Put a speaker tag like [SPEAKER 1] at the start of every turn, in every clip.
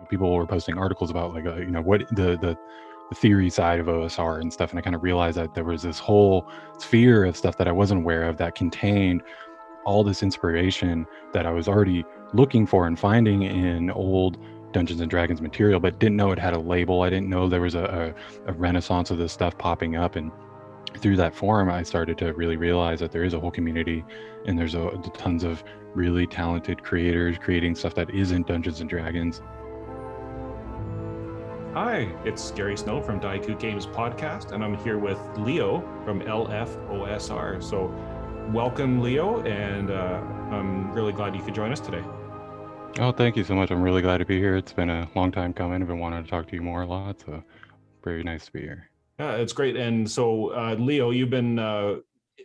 [SPEAKER 1] people were posting articles about like what the theory side of OSR and stuff, and I kind of realized that there was this whole sphere of stuff that I wasn't aware of that contained all this inspiration that I was already looking for and finding in old Dungeons and Dragons material, but didn't know it had a label. I didn't know there was a renaissance of this stuff popping up. And through that forum, I started to really realize that there is a whole community and there's tons of really talented creators creating stuff that isn't Dungeons and Dragons.
[SPEAKER 2] Hi, it's Gary Snow from Dieku Games podcast, and I'm here with Leo from LF OSR. So welcome, Leo, and I'm really glad you could join us today.
[SPEAKER 1] Oh, thank you so much. I'm really glad to be here. It's been a long time coming. I've been wanting to talk to you more a lot, so very nice to be here.
[SPEAKER 2] Yeah, it's great. And so, Leo, you've been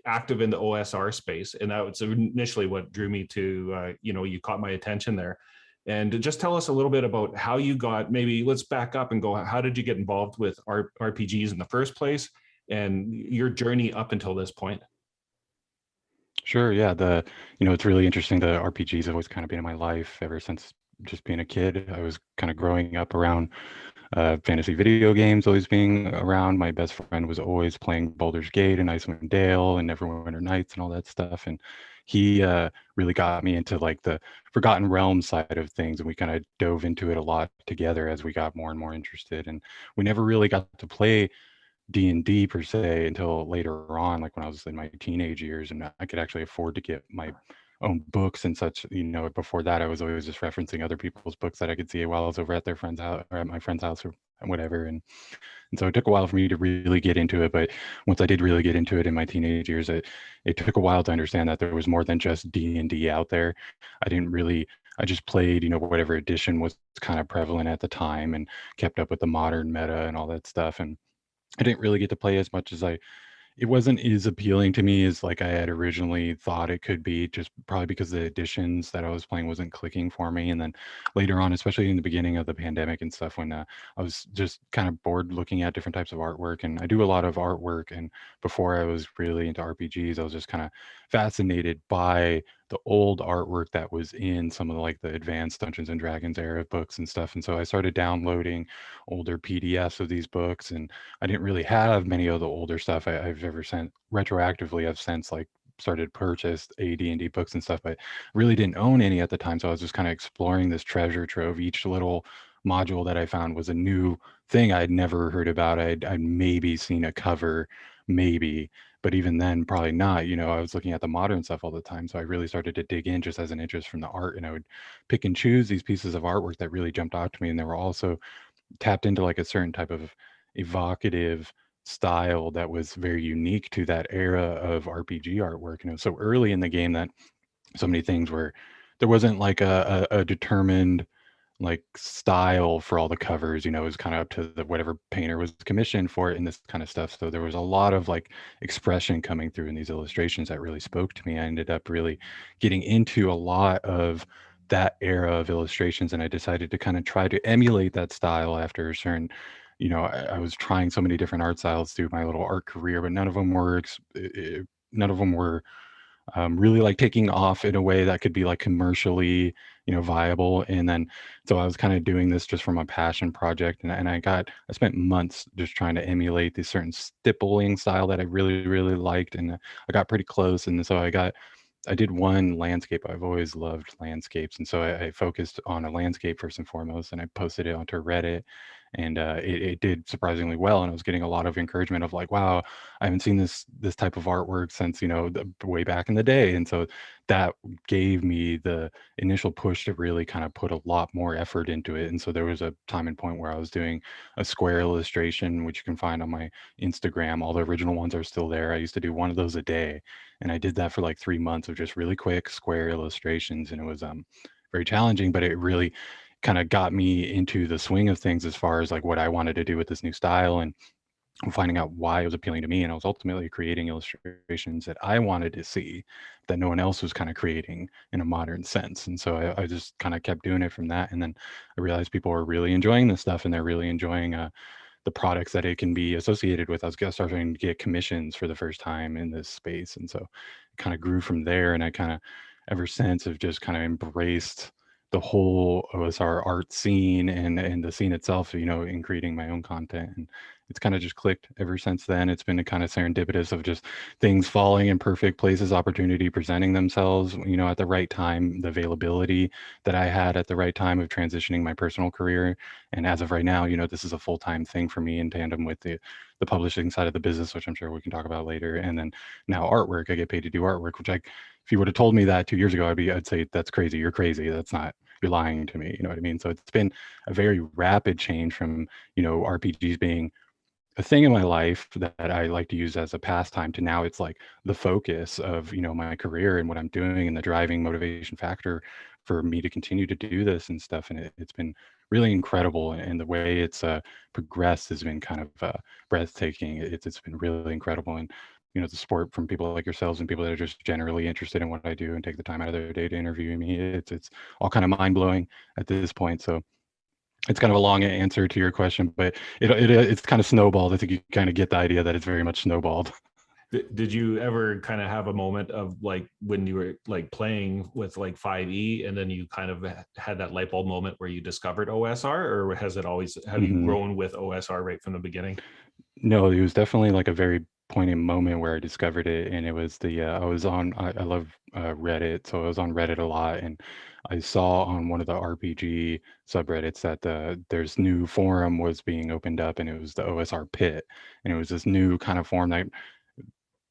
[SPEAKER 2] active in the OSR space, and that was initially what drew me to, you caught my attention there. And just tell us a little bit about how you got, maybe let's back up and go, how did you get involved with RPGs in the first place and your journey up until this point?
[SPEAKER 1] Sure, yeah. It's really interesting. The RPGs have always kind of been in my life ever since just being a kid. I was kind of growing up around fantasy video games, always being around. My best friend was always playing Baldur's Gate and Icewind Dale and Neverwinter Nights and all that stuff. And he really got me into like the Forgotten Realms side of things, and we kind of dove into it a lot together as we got more and more interested. And we never really got to play D&D per se until later on, like when I was in my teenage years and I could actually afford to get my own books and such. Before that I was always just referencing other people's books that I could see while I was over at their friend's house or at my friend's house or whatever. And so it took a while for me to really get into it. But once I did really get into it in my teenage years, it took a while to understand that there was more than just D&D out there. I just played, whatever edition was kind of prevalent at the time and kept up with the modern meta and all that stuff. And I didn't really get to play as much as it wasn't as appealing to me as like I had originally thought it could be, just probably because the editions that I was playing wasn't clicking for me. And then later on, especially in the beginning of the pandemic and stuff, when I was just kind of bored looking at different types of artwork, and I do a lot of artwork. And before I was really into RPGs, I was just kind of fascinated by the old artwork that was in some of the, like the advanced Dungeons and Dragons era books and stuff. And so I started downloading older PDFs of these books, and I didn't really have many of the older stuff. I've ever sent retroactively. I've since like started purchased AD&D books and stuff, but really didn't own any at the time. So I was just kind of exploring this treasure trove. Each little module that I found was a new thing I'd never heard about. I'd maybe seen a cover, maybe, but even then, probably not. I was looking at the modern stuff all the time. So I really started to dig in just as an interest from the art, and I would pick and choose these pieces of artwork that really jumped out to me. And they were also tapped into like a certain type of evocative style that was very unique to that era of RPG artwork. So early in the game that so many things were, there wasn't like a determined like style for all the covers. It was kind of up to whatever painter was commissioned for it and this kind of stuff. So there was a lot of like expression coming through in these illustrations that really spoke to me. I ended up really getting into a lot of that era of illustrations, and I decided to kind of try to emulate that style after a certain, I was trying so many different art styles through my little art career, but none of them were really like taking off in a way that could be like commercially, viable. And then, so I was kind of doing this just from a passion project. And I spent months just trying to emulate this certain stippling style that I really, really liked. And I got pretty close. And so I did one landscape. I've always loved landscapes. And so I focused on a landscape first and foremost, and I posted it onto Reddit, and it did surprisingly well. And I was getting a lot of encouragement of like, wow, I haven't seen this type of artwork since, way back in the day. And so that gave me the initial push to really kind of put a lot more effort into it. And so there was a time and point where I was doing a square illustration, which you can find on my Instagram. All the original ones are still there. I used to do one of those a day. And I did that for like 3 months of just really quick square illustrations. And it was very challenging, but it really kind of got me into the swing of things as far as like what I wanted to do with this new style, and finding out why it was appealing to me. And I was ultimately creating illustrations that I wanted to see that no one else was kind of creating in a modern sense. And so I just kind of kept doing it from that. And then I realized people are really enjoying this stuff, and they're really enjoying the products that it can be associated with. I was starting to get commissions for the first time in this space. And so it kind of grew from there. And I kind of, ever since, have just kind of embraced the whole OSR art scene and the scene itself, in creating my own content. And it's kind of just clicked ever since then. It's been a kind of serendipitous of just things falling in perfect places, opportunity presenting themselves, at the right time, the availability that I had at the right time of transitioning my personal career. And as of right now, this is a full-time thing for me in tandem with the publishing side of the business, which I'm sure we can talk about later. And then now artwork, I get paid to do artwork, which if you would have told me that 2 years ago, I'd say that's crazy. You're crazy. That's not, you're lying to me. You know what I mean? So it's been a very rapid change from, RPGs being a thing in my life that I like to use as a pastime to now it's like the focus of, my career and what I'm doing and the driving motivation factor for me to continue to do this and stuff. And it's been really incredible. And the way it's progressed has been kind of breathtaking. It's been really incredible. And, the support from people like yourselves and people that are just generally interested in what I do and take the time out of their day to interview me. It's all kind of mind blowing at this point. So it's kind of a long answer to your question, but it's kind of snowballed. I think you kind of get the idea that it's very much snowballed.
[SPEAKER 2] Did you ever kind of have a moment of like when you were like playing with like 5e and then you kind of had that light bulb moment where you discovered OSR, or has it always, have you
[SPEAKER 1] Hmm.
[SPEAKER 2] grown with OSR right from the beginning?
[SPEAKER 1] No, it was definitely like a very poignant moment where I discovered it, and it was I was on, I love Reddit, so I was on Reddit a lot, and I saw on one of the RPG subreddits that there's new forum was being opened up, and it was the OSR pit, and it was this new kind of forum that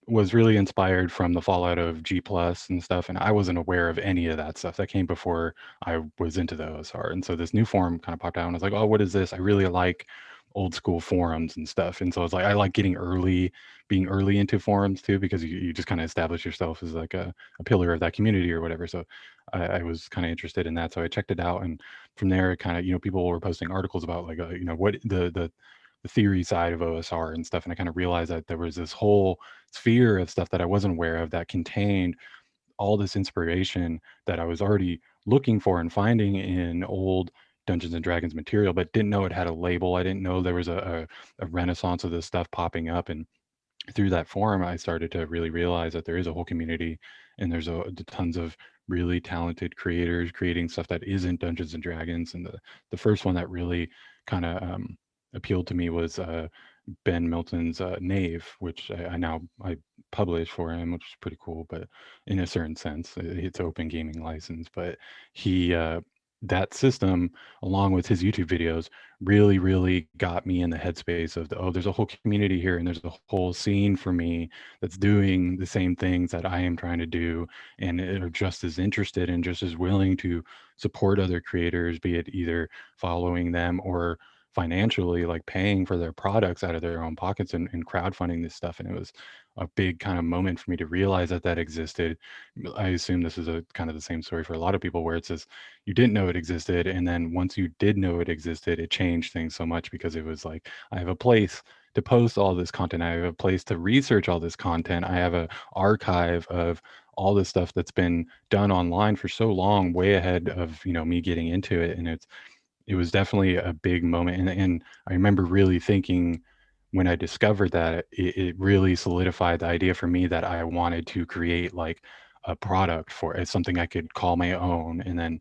[SPEAKER 1] was really inspired from the fallout of G plus and stuff, and I wasn't aware of any of that stuff. That came before I was into the OSR, and so this new forum kind of popped out, and I was like, "Oh, what is this?" I really like old school forums and stuff, and so it's like I like being early into forums too, because you just kind of establish yourself as like a pillar of that community or whatever. So I was kind of interested in that, so I checked it out, and from there, it kind of people were posting articles about like what the theory side of OSR and stuff, and I kind of realized that there was this whole sphere of stuff that I wasn't aware of that contained all this inspiration that I was already looking for and finding in old Dungeons and Dragons material, but didn't know it had a label. I didn't know there was a renaissance of this stuff popping up. And through that forum, I started to really realize that there is a whole community and there's tons of really talented creators creating stuff that isn't Dungeons and Dragons. And the first one that really kind of appealed to me was Ben Milton's Knave, which I publish for him, which is pretty cool. But in a certain sense, it's open gaming license. But he that system, along with his YouTube videos, really, really got me in the headspace of there's a whole community here, and there's a whole scene for me that's doing the same things that I am trying to do, and are just as interested and just as willing to support other creators, be it either following them or financially like paying for their products out of their own pockets and crowdfunding this stuff. And it was a big kind of moment for me to realize that that existed. I assume this is a kind of the same story for a lot of people, where it says you didn't know it existed, and then once you did know it existed, it changed things so much, because it was like, I have a place to post all this content, I have a place to research all this content, I have a archive of all this stuff that's been done online for so long, way ahead of me getting into it. And it was definitely a big moment, and I remember really thinking when I discovered that, it really solidified the idea for me that I wanted to create like a product for it, something I could call my own, and then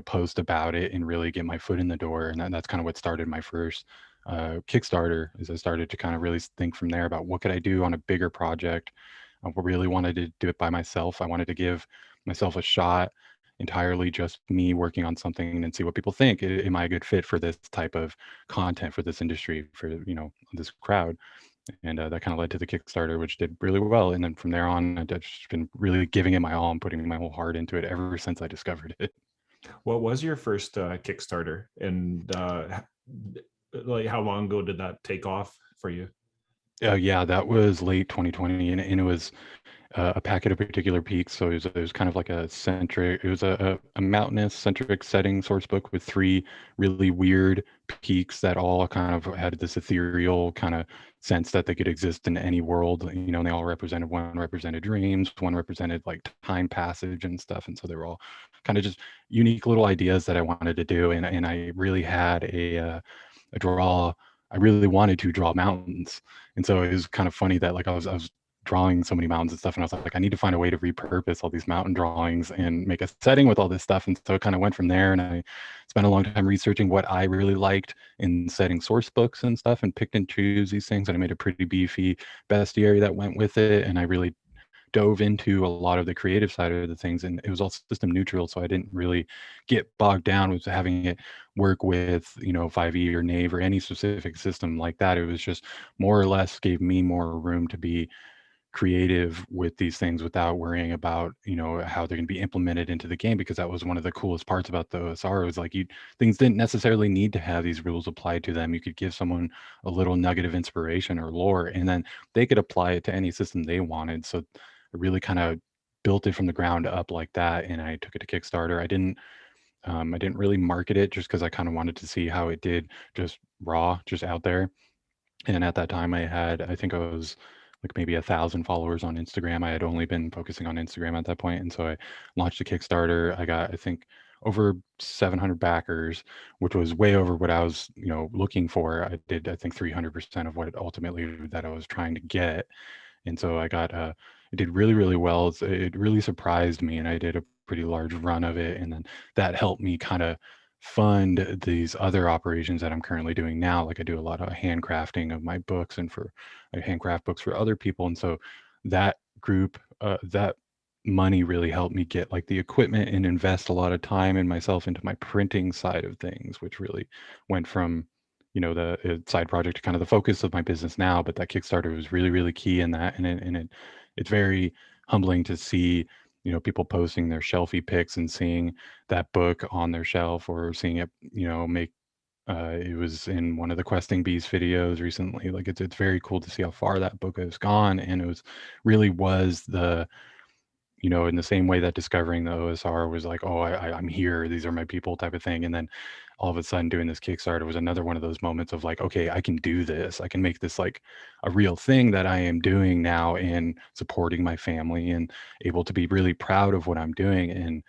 [SPEAKER 1] post about it and really get my foot in the door. And that's kind of what started my first Kickstarter, as I started to kind of really think from there about what could I do on a bigger project. I really wanted to do it by myself. I wanted to give myself a shot, entirely just me working on something, and see what people think. Am I a good fit for this type of content, for this industry, for this crowd? And that kind of led to the Kickstarter, which did really well. And then from there on, I've just been really giving it my all and putting my whole heart into it ever since I discovered it.
[SPEAKER 2] What was your first Kickstarter, and like how long ago did that take off for you?
[SPEAKER 1] Yeah, that was late 2020, and it was a packet of particular peaks. So it was kind of like it was a mountainous centric setting source book with three really weird peaks that all kind of had this ethereal kind of sense that they could exist in any world. And they all represented, one represented dreams, one represented like time passage and stuff. And so they were all kind of just unique little ideas that I wanted to do. And I really had a draw. I really wanted to draw mountains. And so it was kind of funny that like I was drawing so many mountains and stuff, and I was like, I need to find a way to repurpose all these mountain drawings and make a setting with all this stuff. And so it kind of went from there. And I spent a long time researching what I really liked in setting source books and stuff, and picked and choose these things. And I made a pretty beefy bestiary that went with it. And I really dove into a lot of the creative side of the things, and it was all system neutral, so I didn't really get bogged down with having it work with 5e or Nave or any specific system like that. It was just more or less gave me more room to be creative with these things without worrying about how they're going to be implemented into the game, because that was one of the coolest parts about the OSR. Was like, things didn't necessarily need to have these rules applied to them. You could give someone a little nugget of inspiration or lore, and then they could apply it to any system they wanted. So I really kind of built it from the ground up like that, and I took it to Kickstarter. I didn't really market it, just because I kind of wanted to see how it did, just raw, just out there. And at that time, I think I was like maybe 1,000 followers on Instagram. I had only been focusing on Instagram at that point, and so I launched a Kickstarter. I got, I think, over 700 backers, which was way over what I was looking for. I did, I think, 300% of what ultimately that I was trying to get. And so it did really, really well. It really surprised me, and I did a pretty large run of it. And then that helped me kind of fund these other operations that I'm currently doing now. Like, I do a lot of handcrafting of my books, and I handcraft books for other people. And so that group, that money really helped me get like the equipment and invest a lot of time and myself into my printing side of things, which really went from the side project to kind of the focus of my business now. But that Kickstarter was really, really key in that. It's very humbling to see people posting their shelfie pics and seeing that book on their shelf, or seeing it make it was in one of the Questing Bees videos recently. Like, it's very cool to see how far that book has gone. And it was the in the same way that discovering the OSR was like, oh, I'm here, these are my people type of thing. And then all of a sudden doing this Kickstarter was another one of those moments of like, okay, I can do this. I can make this like a real thing that I am doing now, and supporting my family, and able to be really proud of what I'm doing. And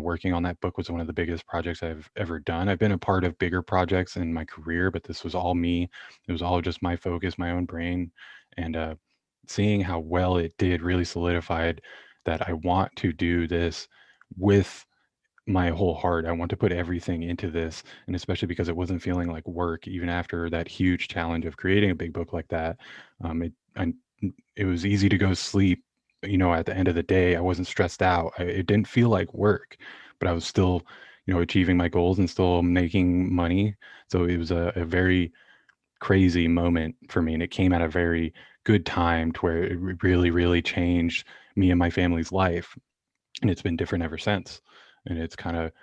[SPEAKER 1] working on that book was one of the biggest projects I've ever done. I've been a part of bigger projects in my career, but this was all me. It was all just my focus, my own brain. And seeing how well it did really solidified that I want to do this with my whole heart. I want to put everything into this, and especially because it wasn't feeling like work, even after that huge challenge of creating a big book like that. It was easy to go sleep. At the end of the day, I wasn't stressed out. It didn't feel like work, but I was still, achieving my goals and still making money. So it was a very crazy moment for me, and it came at a very good time, to where it really, really changed me and my family's life. And it's been different ever since. And it's kind of,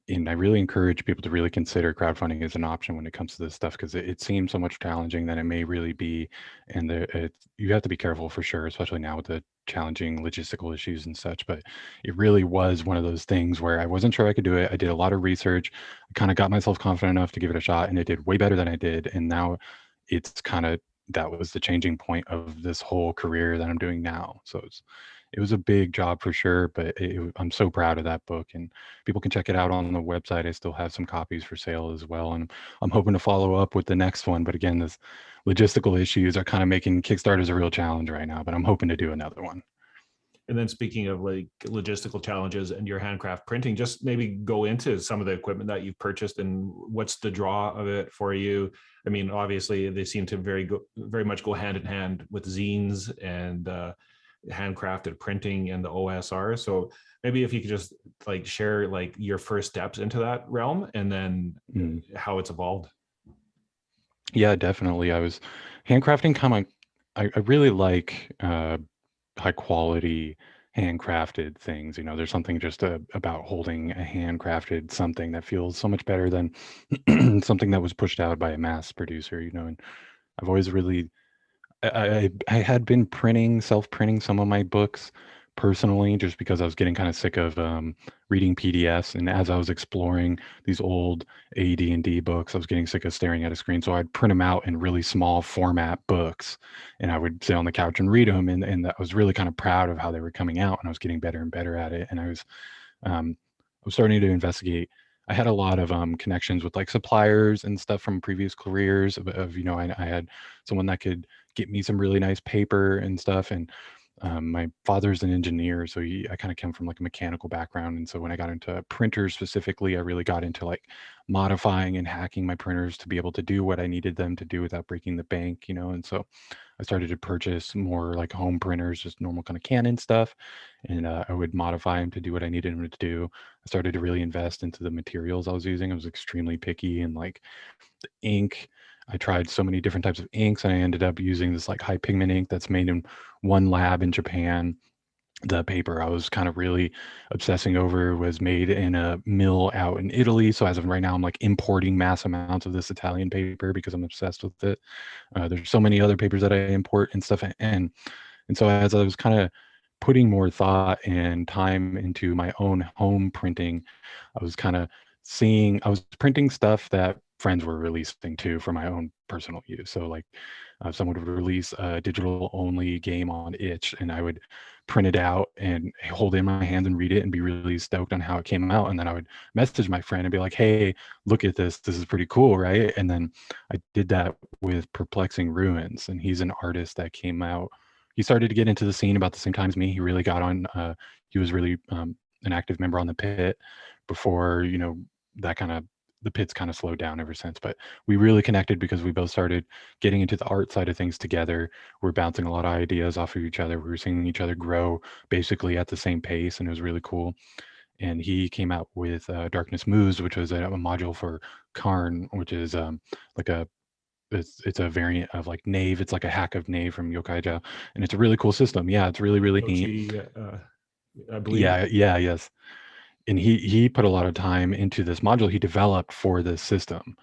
[SPEAKER 1] and I really encourage people to really consider crowdfunding as an option when it comes to this stuff, because it seems so much challenging than it may really be. And you have to be careful for sure, especially now with the challenging logistical issues and such. But it really was one of those things where I wasn't sure I could do it. I did a lot of research. I kind of got myself confident enough to give it a shot, and it did way better than I did. And now it's kind of, that was the changing point of this whole career that I'm doing now. So it was a big job for sure, but I'm so proud of that book, and people can check it out on the website. I still have some copies for sale as well, and I'm hoping to follow up with the next one. But again, this logistical issues are kind of making Kickstarters a real challenge right now, but I'm hoping to do another one.
[SPEAKER 2] And then, speaking of like logistical challenges and your handcraft printing, just maybe go into some of the equipment that you've purchased and what's the draw of it for you. I mean, obviously they seem to very much go hand in hand with zines and handcrafted printing and the OSR. So maybe if you could just like share like your first steps into that realm, and then how it's evolved.
[SPEAKER 1] Yeah, definitely. I was handcrafting kind of, I really like high quality handcrafted things. There's something just about holding a handcrafted something that feels so much better than something that was pushed out by a mass producer. And I've always really, I had been self-printing some of my books personally, just because I was getting kind of sick of reading PDFs. And as I was exploring these old AD&D books, I was getting sick of staring at a screen. So I'd print them out in really small format books, and I would sit on the couch and read them. And I was really kind of proud of how they were coming out, and I was getting better and better at it. And I was starting to investigate. I had a lot of connections with like suppliers and stuff from previous careers of I had someone that could get me some really nice paper and stuff. And my father's an engineer, so I kind of come from like a mechanical background. And so when I got into printers specifically, I really got into like modifying and hacking my printers to be able to do what I needed them to do without breaking the bank, you know. And so I started to purchase more like home printers, just normal kind of Canon stuff, and I would modify them to do what I needed them to do. I started to really invest into the materials I was using. I was extremely picky and like ink. I tried so many different types of inks, and I ended up using this like high pigment ink that's made in one lab in Japan. The paper I was kind of really obsessing over was made in a mill out in Italy. So as of right now, I'm like importing mass amounts of this Italian paper because I'm obsessed with it. There's so many other papers that I import and stuff, and so as I was kind of putting more thought and time into my own home printing, I was kind of seeing I was printing stuff that friends were releasing too for my own personal use. So like someone would release a digital only game on itch, and I would print it out and hold it in my hands and read it and be really stoked on how it came out. And then I would message my friend and be like, hey, look at this, this is pretty cool, right? And then I did that with Perplexing Ruins, and he's an artist that came out, he started to get into the scene about the same time as me. He really got on he was really an active member on the pit before, you know, that kind of the pit's kind of slowed down ever since. But we really connected because we both started getting into the art side of things together. We're bouncing a lot of ideas off of each other. We were seeing each other grow basically at the same pace, and it was really cool. And he came out with Darkness Moves, which was a module for Karn, which is like a it's a variant of like Knave. It's like a hack of Knave from Yokaija, and it's a really cool system. Yeah, it's really really neat.
[SPEAKER 2] I believe.
[SPEAKER 1] Yeah, yeah, yes. And he put a lot of time into this module he developed for this system,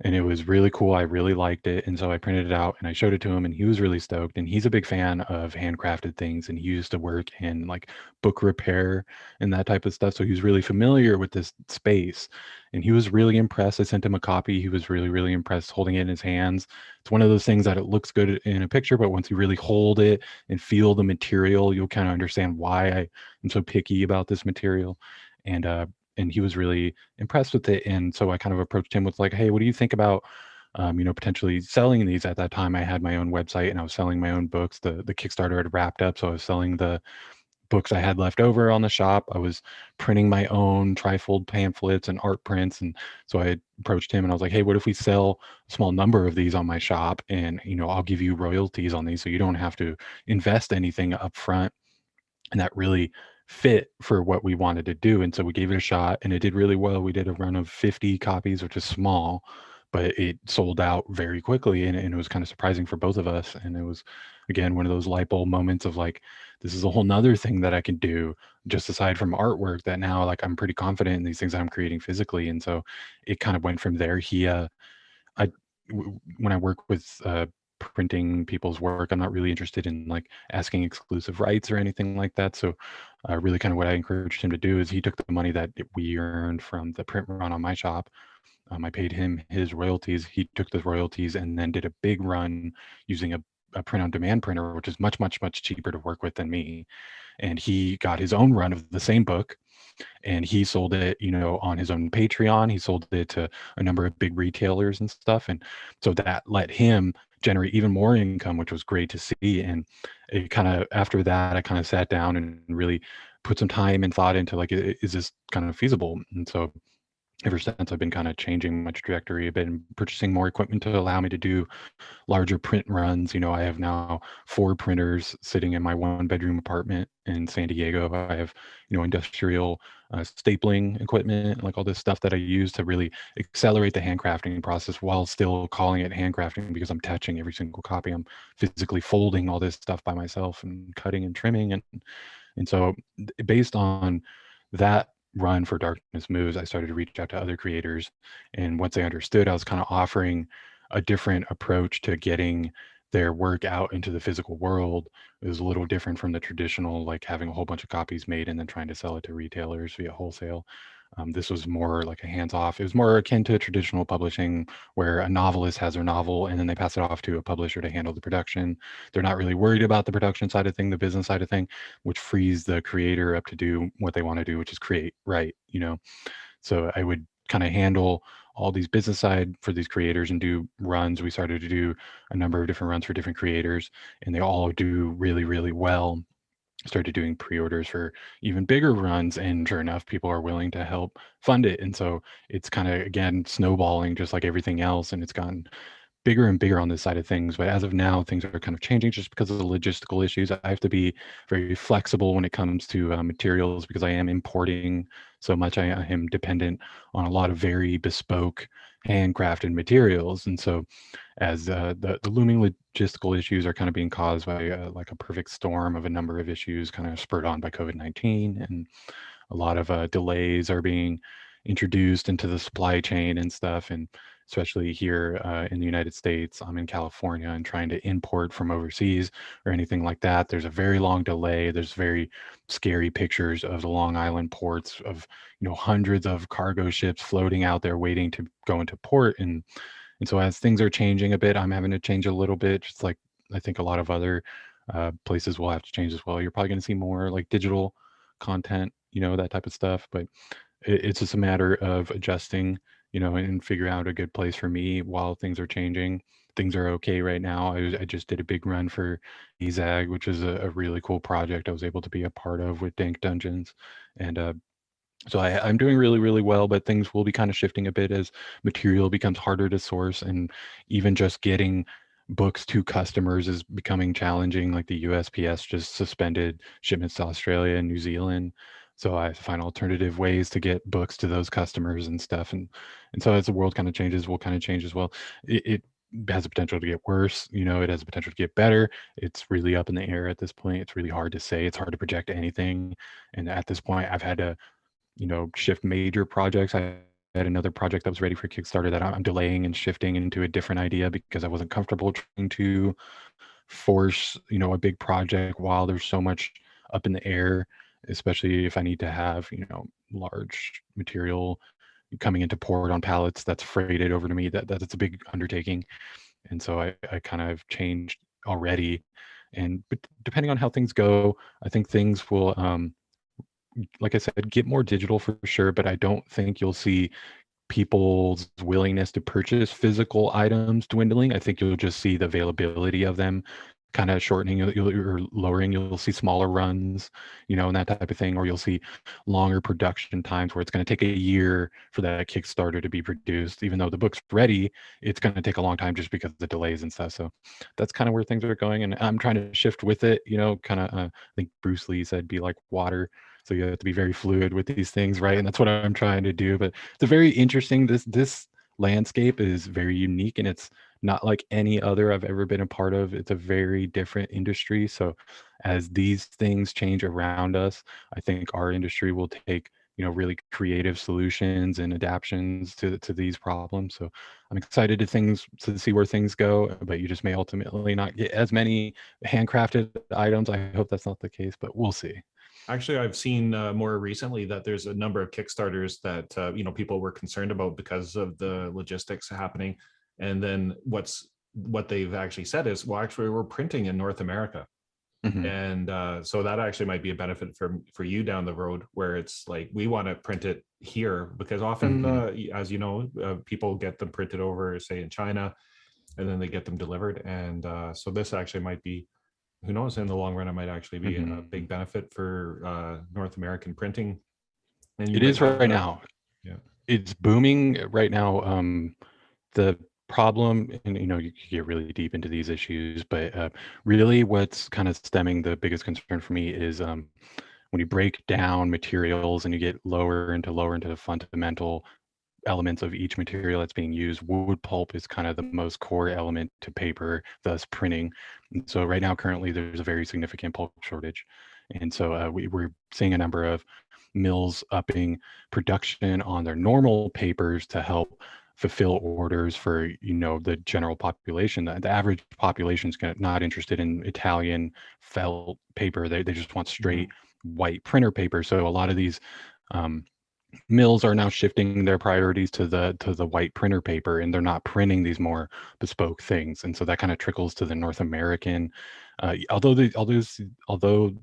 [SPEAKER 1] and it was really cool. I really liked it, and so I printed it out and I showed it to him, and he was really stoked. And he's a big fan of handcrafted things, and he used to work in like book repair and that type of stuff, so he was really familiar with this space, and he was really impressed. I sent him a copy. He was really really impressed holding it in his hands. It's one of those things that it looks good in a picture, but once you really hold it and feel the material, you'll kind of understand why I am so picky about this material. And he was really impressed with it. And so I kind of approached him with like, hey, what do you think about you know, potentially selling these? At that time I had my own website and I was selling my own books. The Kickstarter had wrapped up, so I was selling the books I had left over on the shop. I was printing my own trifold pamphlets and art prints. And so I approached him and I was like, hey, what if we sell a small number of these on my shop, and you know, I'll give you royalties on these so you don't have to invest anything up front. And that really fit for what we wanted to do. And so we gave it a shot, and it did really well. We did a run of 50 copies, which is small, but it sold out very quickly. And it was kind of surprising for both of us. And it was, again, one of those light bulb moments of like, this is a whole nother thing that I can do just aside from artwork, that now like I'm pretty confident in these things that I'm creating physically. And so it kind of went from there. I when I work with printing people's work, I'm not really interested in like asking exclusive rights or anything like that. So really kind of what I encouraged him to do is he took the money that we earned from the print run on my shop. I paid him his royalties. He took the royalties and then did a big run using a print on demand printer, which is much, much, much cheaper to work with than me. And he got his own run of the same book, and he sold it, you know, on his own Patreon. He sold it to a number of big retailers and stuff. And so that let him generate even more income, which was great to see. And it kind of, after that, I kind of sat down and really put some time and thought into like, is this kind of feasible? And so ever since, I've been kind of changing my trajectory a bit and purchasing more equipment to allow me to do larger print runs. You know, I have now 4 printers sitting in my 1-bedroom apartment in San Diego. I have, you know, industrial stapling equipment, like all this stuff that I use to really accelerate the handcrafting process while still calling it handcrafting, because I'm touching every single copy. I'm physically folding all this stuff by myself and cutting and trimming. And so based on that run for Darkness Moves, I started to reach out to other creators. And once I understood, I was kind of offering a different approach to getting their work out into the physical world. It was a little different from the traditional, like having a whole bunch of copies made and then trying to sell it to retailers via wholesale. This was more like a hands-off. It was more akin to traditional publishing, where a novelist has their novel and then they pass it off to a publisher to handle the production. They're not really worried about the production side of thing, the business side of thing, which frees the creator up to do what they want to do, which is create, right? You know, so I would kind of handle all these business side for these creators and do runs. We started to do a number of different runs for different creators, and they all do really, really well. Started doing pre-orders for even bigger runs, and sure enough, people are willing to help fund it. And so it's kind of, again, snowballing just like everything else, and it's gotten bigger and bigger on this side of things. But as of now, things are kind of changing just because of the logistical issues. I have to be very flexible when it comes to materials because I am importing so much. I am dependent on a lot of very bespoke, handcrafted materials. And so as the looming logistical issues are kind of being caused by like a perfect storm of a number of issues kind of spurred on by COVID-19, and a lot of delays are being introduced into the supply chain and stuff. And especially here in the United States, I'm in California, and trying to import from overseas or anything like that, there's a very long delay. There's very scary pictures of the Long Island ports of, hundreds of cargo ships floating out there waiting to go into port. And so as things are changing a bit, I'm having to change a little bit, just like I think a lot of other places will have to change as well. You're probably going to see more like digital content, that type of stuff. But it's just a matter of adjusting, and figure out a good place for me while things are changing. Things are okay right now. I just did a big run for EZAG, which is a really cool project I was able to be a part of with Dank Dungeons. And so I'm doing really, really well, but things will be kind of shifting a bit as material becomes harder to source, and even just getting books to customers is becoming challenging. Like the USPS just suspended shipments to Australia and New Zealand. So I have to find alternative ways to get books to those customers and stuff. And so as the world kind of changes, we'll kind of change as well. It has the potential to get worse, it has the potential to get better. It's really up in the air at this point. It's really hard to say. It's hard to project anything. And at this point, I've had to shift major projects. I had another project that was ready for Kickstarter that I'm delaying and shifting into a different idea because I wasn't comfortable trying to force, a big project while there's so much up in the air, especially if I need to have, large material coming into port on pallets that's freighted over to me. That's a big undertaking. And so I kind of changed already. And but depending on how things go, I think things will like I said, get more digital for sure, but I don't think you'll see people's willingness to purchase physical items dwindling. I think you'll just see the availability of them kind of shortening or lowering. You'll see smaller runs, and that type of thing, or you'll see longer production times where it's going to take a year for that Kickstarter to be produced. Even though the book's ready, it's going to take a long time just because of the delays and stuff. So that's kind of where things are going, and I'm trying to shift with it. Kind of. I think Bruce Lee said, "Be like water." So you have to be very fluid with these things, right? And that's what I'm trying to do. But it's a very interesting. This landscape is very unique, and it's not like any other I've ever been a part of. It's a very different industry. So as these things change around us, I think our industry will take, really creative solutions and adaptations to these problems. So I'm excited to see where things go, but you just may ultimately not get as many handcrafted items. I hope that's not the case, but we'll see.
[SPEAKER 2] Actually, I've seen more recently that there's a number of Kickstarters that people were concerned about because of the logistics happening, and then what they've actually said is, well, actually, we're printing in North America, and so that actually might be a benefit for you down the road, where it's like we want to print it here because often, as you know, people get them printed over, say in China, and then they get them delivered, and so this actually might be, who knows, in the long run, it might actually be a big benefit for North American printing. And you
[SPEAKER 1] It
[SPEAKER 2] might
[SPEAKER 1] is
[SPEAKER 2] have
[SPEAKER 1] right now.
[SPEAKER 2] yeah.
[SPEAKER 1] It's booming right now. The problem, and you could get really deep into these issues, but really what's kind of stemming the biggest concern for me is when you break down materials and you get lower into the fundamental elements of each material that's being used. Wood pulp is kind of the most core element to paper, thus printing. And so right now, currently, there's a very significant pulp shortage. And so we're seeing a number of mills upping production on their normal papers to help fulfill orders for the general population. The average population is not interested in Italian felt paper. They just want straight white printer paper. So a lot of these um, mills are now shifting their priorities to the white printer paper, and they're not printing these more bespoke things. And so that kind of trickles to the North American. Although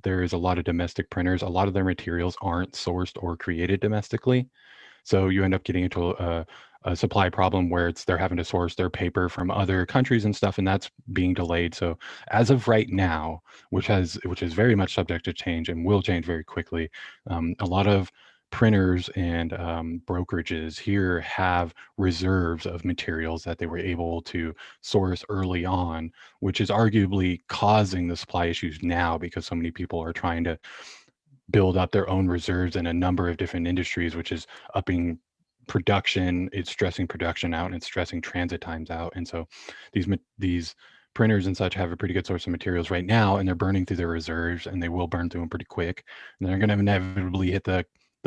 [SPEAKER 1] there is a lot of domestic printers, a lot of their materials aren't sourced or created domestically. So you end up getting into a supply problem where they're having to source their paper from other countries and stuff, and that's being delayed. So as of right now, which is very much subject to change and will change very quickly, a lot of printers and brokerages here have reserves of materials that they were able to source early on, which is arguably causing the supply issues now because so many people are trying to build up their own reserves in a number of different industries, which is upping production. It's stressing production out and it's stressing transit times out. And so these printers and such have a pretty good source of materials right now, and they're burning through their reserves, and they will burn through them pretty quick. And they're going to inevitably hit the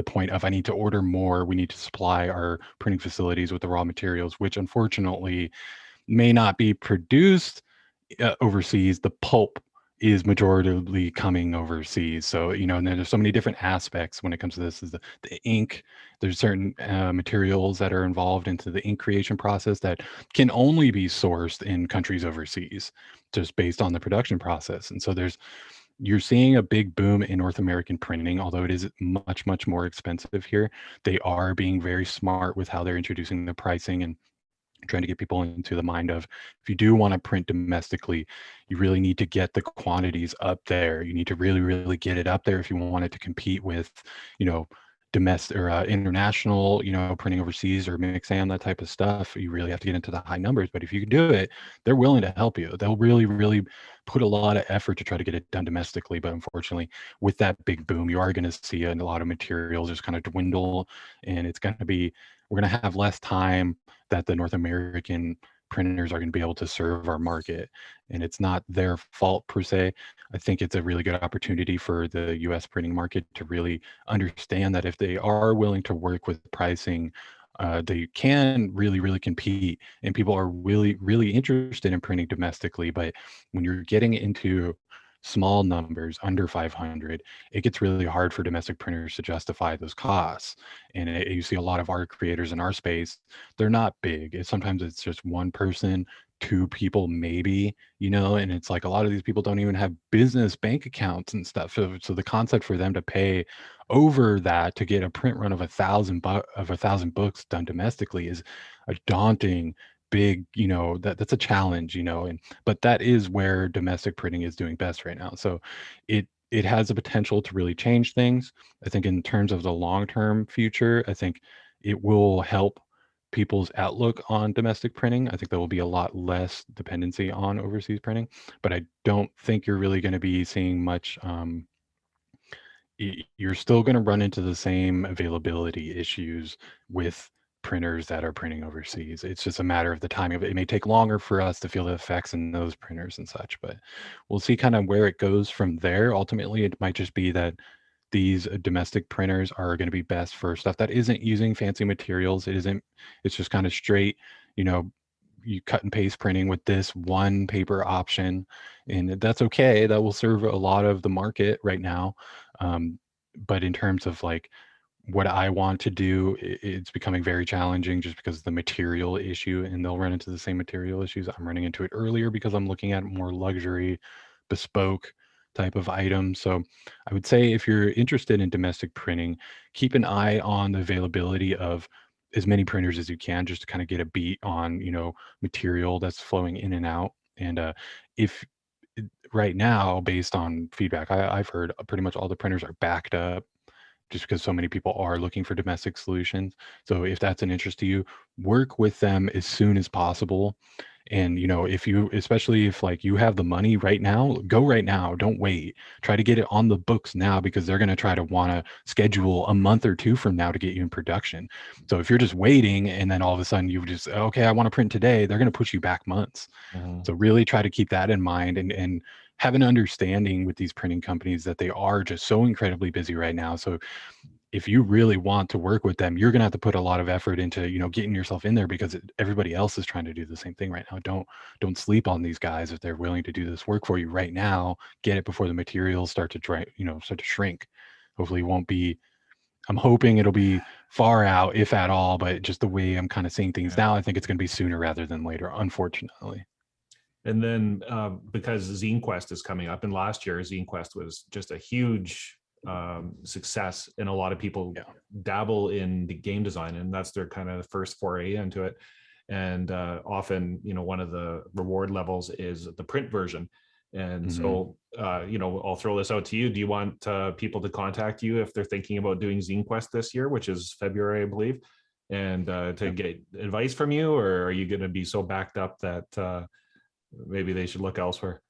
[SPEAKER 1] point of I need to order more. We need to supply our printing facilities with the raw materials, which unfortunately may not be produced overseas. The pulp is majoritively coming overseas. So, you know, and then there's so many different aspects when it comes to this is the ink. There's certain materials that are involved into the ink creation process that can only be sourced in countries overseas, just based on the production process. And so you're seeing a big boom in North American printing, although it is much, much more expensive here. They are being very smart with how they're introducing the pricing and trying to get people into the mind of, if you do want to print domestically, you really need to get the quantities up there. You need to really, really get it up there if you want it to compete with, you know, domestic or international, you know, printing overseas or mixam, that type of stuff. You really have to get into the high numbers. But if you can do it, they're willing to help you. They'll really, really put a lot of effort to try to get it done domestically. But unfortunately, with that big boom, you are going to see a lot of materials just kind of dwindle, and it's going to be, we're going to have less time that the North American printers are going to be able to serve our market. And it's not their fault per se. I think it's a really good opportunity for the US printing market to really understand that if they are willing to work with pricing, they can really, really compete. And people are really, really interested in printing domestically. But when you're getting into small numbers under 500, it gets really hard for domestic printers to justify those costs. And you see a lot of art creators in our space, they're not big. Sometimes it's just one person, two people maybe, you know, and it's like a lot of these people don't even have business bank accounts and stuff. So the concept for them to pay over that to get a print run of a thousand books done domestically is a daunting big, you know, that's a challenge, you know. And but that is where domestic printing is doing best right now. So it has the potential to really change things. I think in terms of the long-term future, I think it will help people's outlook on domestic printing. I think there will be a lot less dependency on overseas printing, but I don't think you're really going to be seeing much. You're still going to run into the same availability issues with printers that are printing overseas. It's just a matter of the timing of it. It may take longer for us to feel the effects in those printers and such, but we'll see kind of where it goes from there. Ultimately, it might just be that these domestic printers are going to be best for stuff that isn't using fancy materials. It's just kind of straight, you know, you cut and paste printing with this one paper option, and that's okay. That will serve a lot of the market right now. Um, but in terms of like what I want to do, it's becoming very challenging just because of the material issue, and they'll run into the same material issues. I'm running into it earlier because I'm looking at more luxury, bespoke type of items. So I would say if you're interested in domestic printing, keep an eye on the availability of as many printers as you can, just to kind of get a beat on, you know, material that's flowing in and out. And if right now, based on feedback I've heard, pretty much all the printers are backed up just because so many people are looking for domestic solutions. So if that's an interest to you, work with them as soon as possible. And, you know, if you, especially if like you have the money right now, go right now. Don't wait. Try to get it on the books now, because they're going to try to want to schedule a month or two from now to get you in production. So if you're just waiting and then all of a sudden you just, okay, I want to print today, they're going to push you back months.
[SPEAKER 2] Mhm.
[SPEAKER 1] So really try to keep that in mind, and have an understanding with these printing companies that they are just so incredibly busy right now. So if you really want to work with them, you're going to have to put a lot of effort into, you know, getting yourself in there, because everybody else is trying to do the same thing right now. Don't sleep on these guys. If they're willing to do this work for you right now, get it before the materials start to dry, you know, start to shrink. Hopefully it won't be, I'm hoping it'll be far out, if at all, but just the way I'm kind of seeing things
[SPEAKER 2] Yeah.
[SPEAKER 1] now, I think it's going to be sooner rather than later, unfortunately.
[SPEAKER 2] And then because Zine Quest is coming up, and last year Zine Quest was just a huge success, and a lot of people
[SPEAKER 1] Yeah.
[SPEAKER 2] dabble in the game design, and that's their kind of first foray into it. And often, one of the reward levels is the print version. And
[SPEAKER 1] Hmm.
[SPEAKER 2] so, I'll throw this out to you. Do you want people to contact you if they're thinking about doing Zine Quest this year, which is February, I believe, and to get advice from you, or are you going to be so backed up that maybe they should look elsewhere?